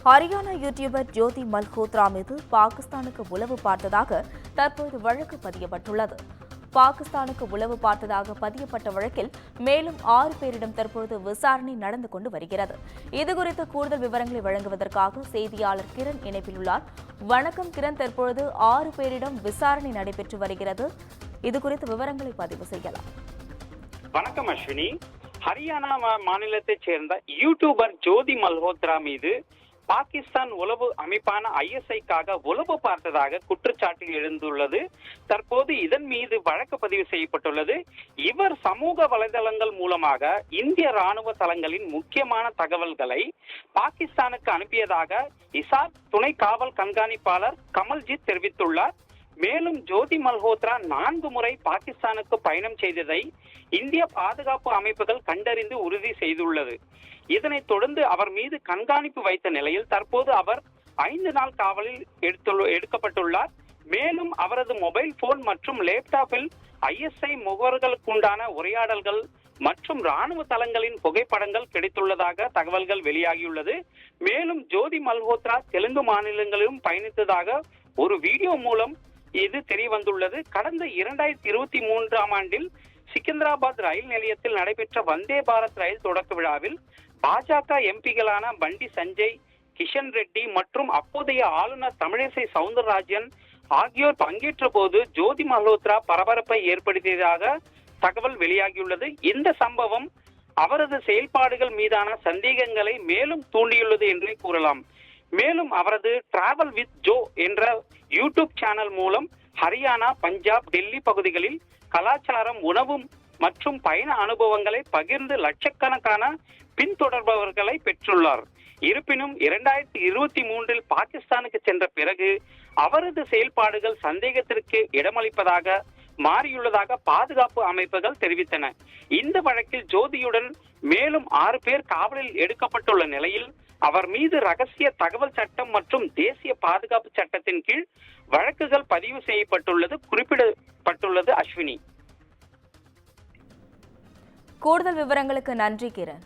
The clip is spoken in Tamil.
ஹரியானா யூடியூபர் ஜோதி மல்ஹோத்ரா மீது பாகிஸ்தானுக்கு உளவு பார்த்ததாக தற்போது வழக்கு பதியப்பட்டுள்ளது. பாகிஸ்தானுக்கு உளவு பார்த்ததாக பதியப்பட்ட வழக்கில் மேலும் 6 பேரிடம் தற்போது விசாரணை நடந்து கொண்டு வருகிறது. இதுகுறித்த கூடுதல் விவரங்களை வழங்குவதற்காக செய்தியாளர் கிரண் இணைப்பில் உள்ளார். வணக்கம் கிரண், தற்பொழுது 6 பேரிடம் விசாரணை நடைபெற்று வருகிறது. இதுகுறித்த விவரங்களை பதிவு செய்யலாம். வணக்கம் அஸ்வினி. ஹரியானா மாநிலத்தைச் சேர்ந்த யூடியூபர் ஜோதி மல்ஹோத்ரா மீது பாகிஸ்தான் உளவு அமைப்பான ISIக்காக உளவு பார்த்ததாக குற்றச்சாட்டு எழுந்துள்ளது. தற்போது இதன் மீது வழக்கு பதிவு செய்யப்பட்டுள்ளது. இவர் சமூக வலைதளங்கள் மூலமாக இந்திய ராணுவ தளங்களின் முக்கியமான தகவல்களை பாகிஸ்தானுக்கு அனுப்பியதாக இசார் துணை காவல் கண்காணிப்பாளர் கமல்ஜித் தெரிவித்துள்ளார். மேலும் ஜோதி மல்ஹோத்ரா 4 முறை பாகிஸ்தானுக்கு பயணம் செய்ததை இந்திய பாதுகாப்பு அமைப்புகள் கண்டறிந்து உறுதி செய்துள்ளது. இதனைத் தொடர்ந்து அவர் மீது கண்காணிப்பு வைத்த நிலையில் தற்போது அவர் 5 நாள் காவலில் எடுக்கப்பட்டுள்ளார். மேலும் அவரது மொபைல் போன் மற்றும் லேப்டாப்பில் ISI முகவர்களுக்குண்டான உரையாடல்கள் மற்றும் ராணுவ தளங்களின் புகைப்படங்கள் கிடைத்துள்ளதாக தகவல்கள் வெளியாகியுள்ளது. மேலும் ஜோதி மல்ஹோத்ரா தெலுங்கு மாநிலங்களிலும் பயணித்ததாக ஒரு வீடியோ மூலம் இது தெரியவந்துள்ளது. கடந்த 2023ஆம் ஆண்டில் சிக்கந்தராபாத் ரயில் நிலையத்தில் நடைபெற்ற வந்தே பாரத் ரயில் தொடக்க விழாவில் பாஜக எம்பிகளான பண்டி சஞ்சய், கிஷன் ரெட்டி மற்றும் அப்போதைய ஆளுநர் தமிழிசை சவுந்தரராஜன் ஆகியோர் பங்கேற்ற போது ஜோதி மல்ஹோத்ரா பரபரப்பை ஏற்படுத்தியதாக தகவல் வெளியாகியுள்ளது. இந்த சம்பவம் அவரது செயல்பாடுகள் மீதான சந்தேகங்களை மேலும் தூண்டியுள்ளது என்றே கூறலாம். மேலும் அவரது டிராவல் வித் ஜோ என்ற யூடியூப் சேனல் மூலம் ஹரியானா, பஞ்சாப், டெல்லி பகுதிகளில் கலாச்சாரம், உணவு மற்றும் பயண அனுபவங்களை பகிர்ந்து லட்சக்கணக்கான பின்தொடர்பவர்களை பெற்றுள்ளார். இருப்பினும் 2023இல் பாகிஸ்தானுக்கு சென்ற பிறகு அவரது செயல்பாடுகள் சந்தேகத்திற்கு இடமளிப்பதாக மாறியுள்ளதாக பாதுகாப்பு அமைப்புகள் தெரிவித்தன. இந்த வழக்கில் ஜோதியுடன் மேலும் 6 பேர் காவலில் எடுக்கப்பட்டுள்ள நிலையில் அவர் மீது ரகசிய தகவல் சட்டம் மற்றும் தேசிய பாதுகாப்பு சட்டத்தின் கீழ் வழக்குகள் பதிவு செய்யப்பட்டுள்ளது குறிப்பிடப்பட்டுள்ளது. அஸ்வினி, கூடுதல் விவரங்களுக்கு நன்றி கிரண்.